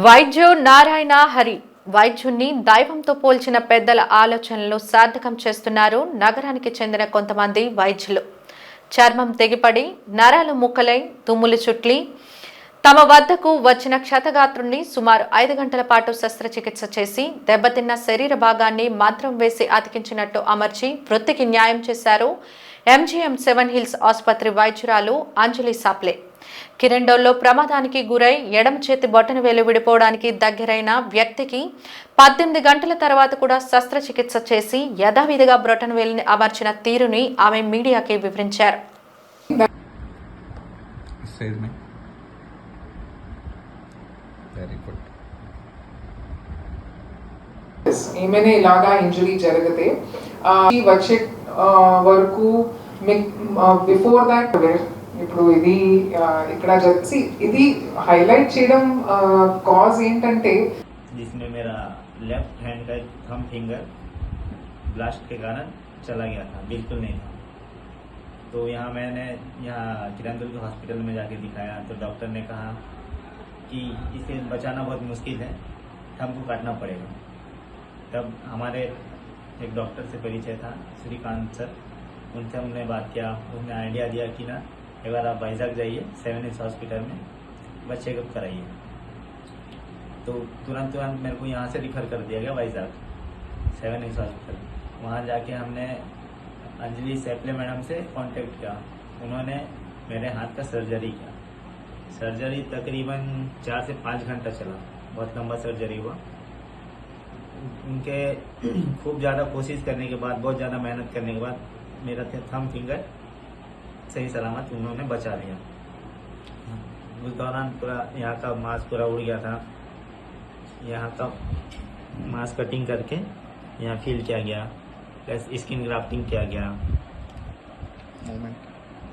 వైద్యు నారాయణ హరి వైద్యుణ్ణి దైవంతో పోల్చిన పెద్దల ఆలోచనలు సార్థకం చేస్తున్నారు నగరానికి చెందిన కొంతమంది వైద్యులు. చర్మం తెగిపడి నరాలు ముక్కలై తుమ్ములు చుట్లి తమ వద్దకు వచ్చిన క్షతగాత్రుణ్ణి సుమారు 5 గంటల పాటు శస్త్రచికిత్స చేసి దెబ్బతిన్న శరీర భాగాన్ని మంత్రం వేసి అతికించినట్టు అమర్చి వృత్తికి న్యాయం చేశారు ఎంజీఎం 7 హిల్స్ ఆసుపత్రి వైద్యురాలు అంజలి సాప్లే. కిరెండోల్లో ప్రమాదానికి గురై ఎడమ చేతి బొటనవేలు విడిపోవడానికి దగ్గరైన వ్యక్తికి 18 గంటల తర్వాత కూడా శస్త్రచికిత్స చేసి యథావిధిగా బొటనవేలుని అమర్చిన తీరుని ఆమె మీడియాకి వివరించారు. ఏమైనా ఇలాగా ఇంజరీ జరిగితే వచ్చే వరకు బిఫోర్ దాట్ ఇప్పుడు ఇది ఇక్కడ ఇది హైలైట్ చేయడం కాజ్ ఏంటంటే जिसमें मेरा लेफ्ट हैंड का थंब फिंगर ब्लास्ट के कारण चला गया था, बिल्कुल नहीं था. तो मैंने यहाँ किरंदुल के हॉस्पिटल में जाके दिखाया तो डॉक्टर ने कहा कि इसे बचाना बहुत मुश्किल है, थंब को काटना पड़ेगा. तब हमारे एक डॉक्टर से परिचय था, श्रीकांत सर, उनसे हमने बात किया. उन्होंने आइडिया दिया कि ना एक बार आप वाइजाग जाइए 7 हिल्स हॉस्पिटल में, बस चेकअप कराइए. तो तुरंत मेरे को यहाँ से रिफ़र कर दिया गया वाइजाग 7 हिल्स हॉस्पिटल. वहाँ जाके हमने अंजलि सैपले मैडम से कांटेक्ट किया. उन्होंने मेरे हाथ का सर्जरी किया. सर्जरी तकरीबन 4 से 5 घंटा चला, बहुत लंबा सर्जरी हुआ. उनके खूब ज़्यादा कोशिश करने के बाद, बहुत ज़्यादा मेहनत करने के बाद मेरा थंब फिंगर सही सलामत उन्होंने बचा लिया. उस दौरान पूरा यहाँ का मांस पूरा उड़ गया था. यहाँ का मांस कटिंग करके यहाँ फिल किया गया, प्लस स्किन ग्राफ्टिंग किया गया.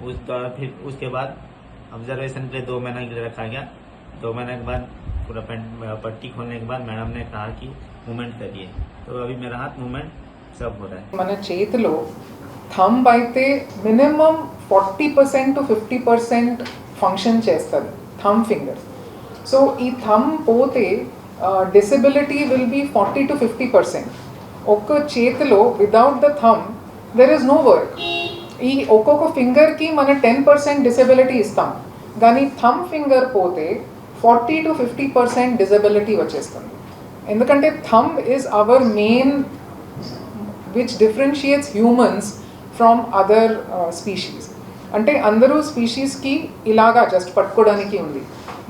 उस दौरान फिर उसके बाद ऑब्जर्वेशन के लिए 2 महीने के लिए रखा गया. 2 महीने के बाद पूरा पट्टी खोलने के बाद मैडम ने कहा कि मूवमेंट करिए. तो अभी मेरा हाथ मूवमेंट सब हो रहा है. మన చేతిలో థంబ్ అయితే మినిమం 40% to 50% ఫంక్షన్ చేస్తుంది థంబ్ ఫింగర్. సో ఈ థంబ్ పోతే డిసెబిలిటీ విల్ బీ 40 to 50%. ఒక్క చేతిలో without the thumb there is no work. ఈ ఒక్కొక్క ఫింగర్కి మన 10% డిసెబిలిటీ ఇస్తాం, కానీ థంబ్ ఫింగర్ పోతే 40 to 50% డిసెబిలిటీ వచ్చేస్తుంది. ఎందుకంటే thumb is our main which differentiates humans from other species. అంటే అందరూ స్పీషీస్కి ఇలాగా జస్ట్ పట్టుకోవడానికి ఉంది,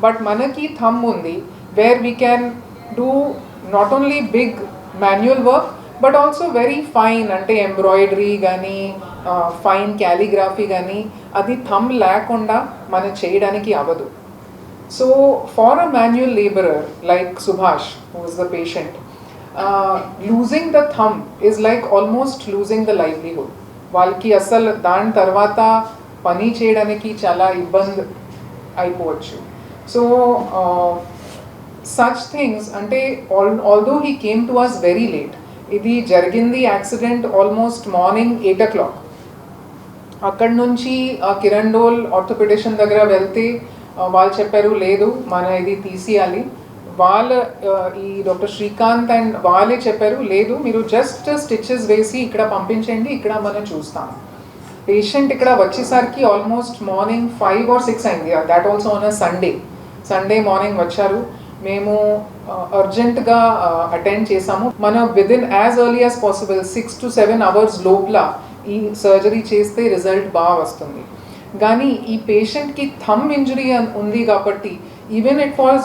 బట్ మనకి థంబ్ ఉంది where we can do not only big manual work but also very fine, అంటే ఎంబ్రాయిడరీ కానీ ఫైన్ క్యాలిగ్రఫీ కానీ అది థంబ్ లేకుండా మనం చేయడానికి అవ్వదు. So far a manual labourer like Subhash who is the patient, losing the thumb is like almost losing the livelihood. వాళ్ళకి అసలు దాని తర్వాత పని చేయడానికి చాలా ఇబ్బంది అయిపోవచ్చు. సో సచ్ థింగ్స్ అంటే although he came to us very late. ఇది జరిగింది యాక్సిడెంట్ ఆల్మోస్ట్ మార్నింగ్ 8 o'clock. అక్కడి నుంచి కిరండోల్ ఆర్థోపెడిషన్ దగ్గర వెళ్తే వాళ్ళు చెప్పారు లేదు మన ఇది తీసేయాలి. ఈ డాక్టర్ శ్రీకాంత్ అండ్ వాళ్ళే చెప్పారు లేదు మీరు జస్ట్ స్టిచెస్ వేసి ఇక్కడ పంపించండి, ఇక్కడ మనం చూస్తాం. పేషెంట్ ఇక్కడ వచ్చేసరికి ఆల్మోస్ట్ మార్నింగ్ 5 or 6 అయింది. That also on a Sunday morning వచ్చారు. మేము అర్జెంట్గా అటెండ్ చేసాము. మనం within as early as possible 6 to 7 hours లోపల ఈ సర్జరీ చేస్తే రిజల్ట్ బాగా వస్తుంది. కానీ ఈ పేషెంట్కి థంబ్ ఇంజరీ ఉంది కాబట్టి even it was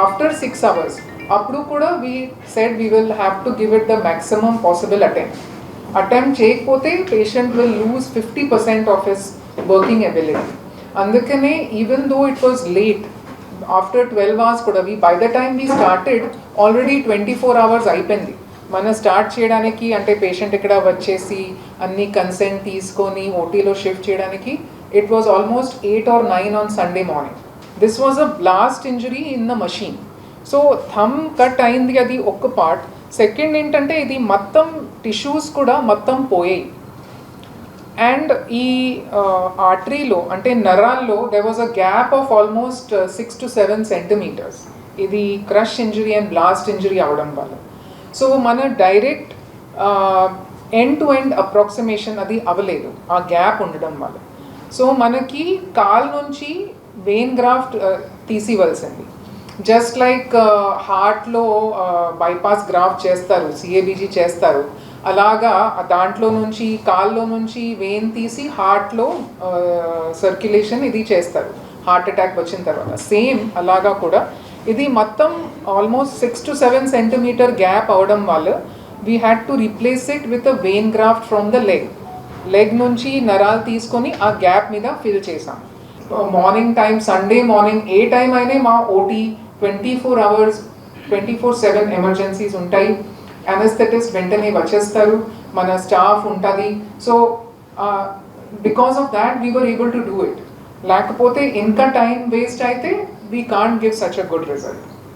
after 6 hours అప్పుడు కూడా we said we will have to give it the maximum possible attempt చేయకపోతే patient will lose 50% of his working ability. అందుకనే even though it was late after 12 hours కూడా by the time we started already 24 hours అయిపోయింది మనం start చేయడానికి. అంటే patient ఇక్కడ వచ్చేసి అన్ని కన్సెంట్ తీసుకొని ఓటీలో షిఫ్ట్ చేయడానికి it was almost 8 or 9 on Sunday morning. This was a blast injury in the machine. So thumb cut అయింది, అది ఒక్క పార్ట్. సెకండ్ ఏంటంటే ఇది మొత్తం టిష్యూస్ కూడా మొత్తం పోయాయి. అండ్ ఈ ఆర్టరీలో అంటే నరాల్లో there was a gap of almost 6 to 7 centimeters. ఇది crush injury and blast injury అవడం వల్ల. సో మన direct end to end approximation అది అవ్వలేదు ఆ గ్యాప్ ఉండడం వల్ల. సో మనకి కాల్ నుంచి వెయిన్ గ్రాఫ్ట్ తీసివలసింది. జస్ట్ లైక్ హార్ట్లో బైపాస్ గ్రాఫ్ట్ చేస్తారు, సిఏబిజీ చేస్తారు, అలాగా దాంట్లో నుంచి కాల్లో నుంచి వెయిన్ తీసి హార్ట్లో సర్క్యులేషన్ ఇది చేస్తారు హార్ట్ అటాక్ వచ్చిన తర్వాత. సేమ్ అలాగా కూడా ఇది మొత్తం ఆల్మోస్ట్ 6 to 7 centimeter గ్యాప్ అవడం వల్ల we had to replace it with a vein graft from the leg నుంచి నరాలు తీసుకొని ఆ గ్యాప్ మీద ఫిల్ చేసాం. మార్నింగ్ టైం, సండే మార్నింగ్ ఏ టైం అయినా మా ఓటీ 24 hours 24/7 ఎమర్జెన్సీస్ ఉంటాయి. అనస్థెటిస్ట్ వెంటనే వచ్చేస్తారు, మన స్టాఫ్ ఉంటుంది. So because of that we were able to do it. లేకపోతే ఇంకా టైం వేస్ట్ అయితే we can't give such a good result.